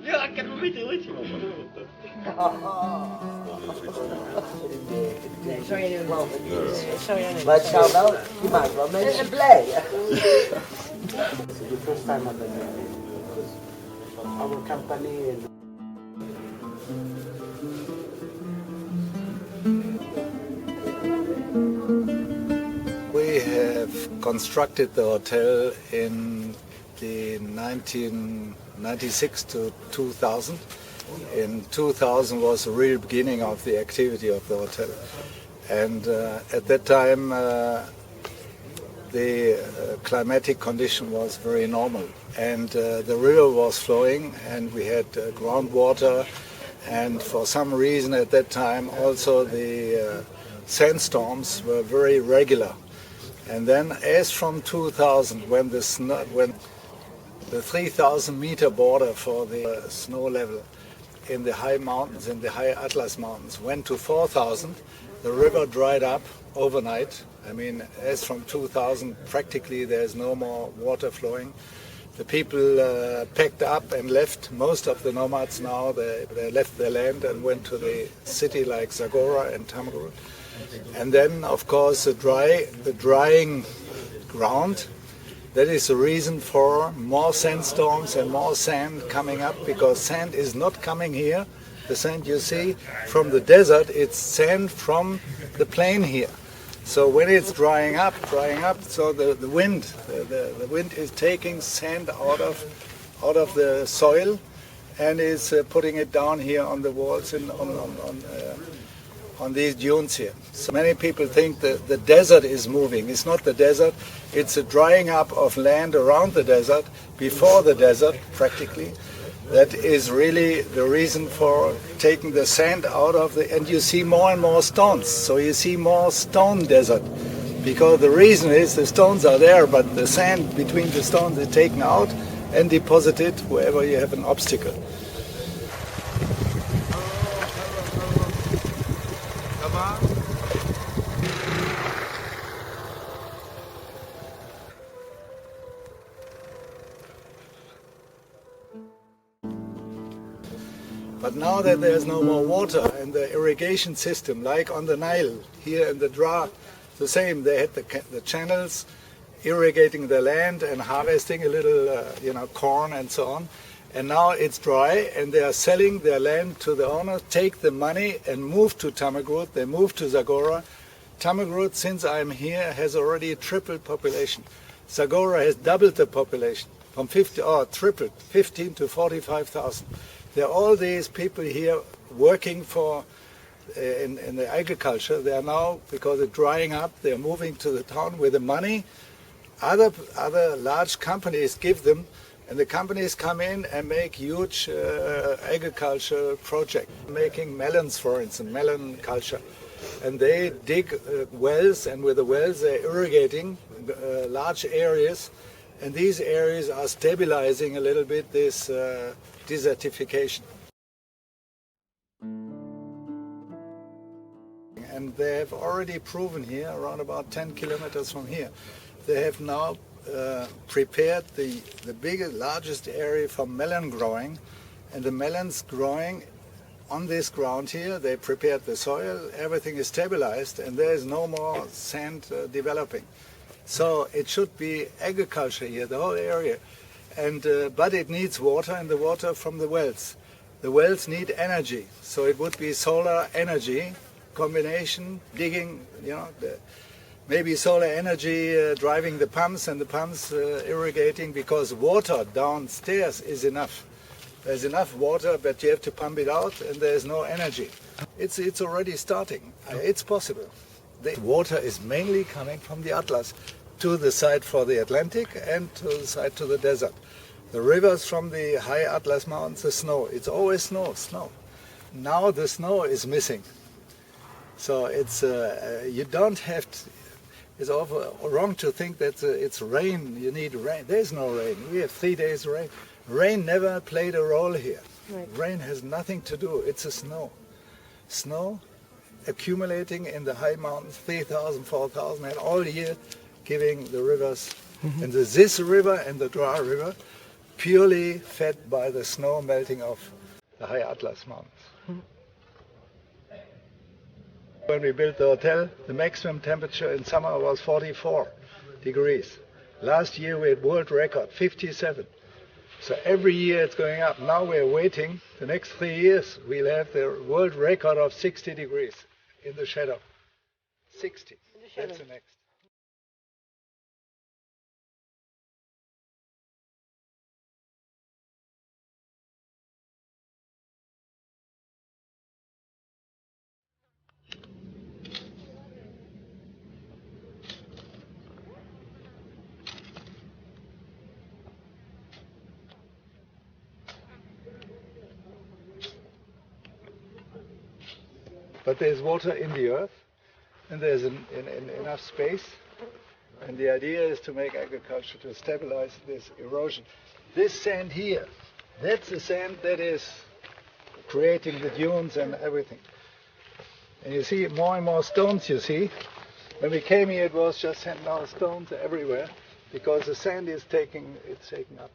Ja, ik heb een beetje liedje op. Nee, zou je niet geloven. Maar het zou wel, je maakt wel mensen blij. The first time I've been there, because our company and we have constructed the hotel in the 1996 to 2000. In 2000 was the real beginning of the activity of the hotel. And at that time the climatic condition was very normal. And the river was flowing and we had groundwater. And for some reason at that time also the sandstorms were very regular. And then as from 2000 when the 3,000 meter border for the snow level in the high mountains, in the High Atlas mountains, went to 4,000, the river dried up overnight. I mean, as from 2000, practically there's no more water flowing. The people packed up and left. Most of the nomads now, they left their land and went to the city like Zagora and Tamarut. And then, of course, the drying ground, that is the reason for more sandstorms and more sand coming up, because sand is not coming here. The sand you see from the desert, it's sand from the plain here. So when it's drying up, so the wind is taking sand out of the soil and is putting it down here on the walls and on these dunes here. So many people think that the desert is moving. It's not the desert, it's a drying up of land around the desert, before the desert practically. That is really the reason for taking the sand out of the, and you see more and more stones. So you see more stone desert, because the reason is the stones are there, but the sand between the stones is taken out and deposited wherever you have an obstacle. But now that there's no more water and the irrigation system, like on the Nile, here in the Dra, the same, they had the channels irrigating the land and harvesting a little, corn and so on. And now it's dry and they are selling their land to the owner, take the money and move to Tamarut. They move to Zagora. Tamarut, since I'm here, has already tripled population. Zagora has doubled the population from 15 to 45,000. There are all these people here working for in the agriculture. They are now, because it's drying up, they are moving to the town with the money. Other large companies give them, and the companies come in and make huge agriculture projects, making melons, for instance, melon culture. And they dig wells, and with the wells they're irrigating large areas, and these areas are stabilizing a little bit this desertification. And they have already proven here, around about 10 kilometers from here, they have now prepared the biggest, largest area for melon growing, and the melons growing on this ground here. They prepared the soil, everything is stabilized, and there is no more sand developing. So it should be agriculture here, the whole area. And but it needs water, and the water from the wells. The wells need energy, so it would be solar energy combination, digging, maybe solar energy driving the pumps, and the pumps irrigating, because water downstairs is enough. There's enough water, but you have to pump it out, and there's no energy. It's already starting. It's possible. The water is mainly coming from the Atlas to the side for the Atlantic and to the side to the desert. The rivers from the High Atlas Mountains, the snow. It's always snow. Now the snow is missing. So it's you don't have to, it's awful wrong to think that it's rain, you need rain. There's no rain. We have 3 days rain. Rain never played a role here. Right. Rain has nothing to do. It's a snow. Snow accumulating in the high mountains, 3,000, 4,000, and all year giving the rivers. Mm-hmm. And the Zis River and the Dra River purely fed by the snow melting of the High Atlas Mountains. When we built the hotel, the maximum temperature in summer was 44 degrees. Last year we had world record, 57. So every year it's going up. Now we're waiting. The next 3 years we'll have the world record of 60 degrees in the shadow. 60. That's the next. But there's water in the earth, and there's enough space. And the idea is to make agriculture to stabilize this erosion. This sand here, that's the sand that is creating the dunes and everything. And you see more and more stones, you see. When we came here, it was just sand. Now stones are everywhere because the sand is taking up.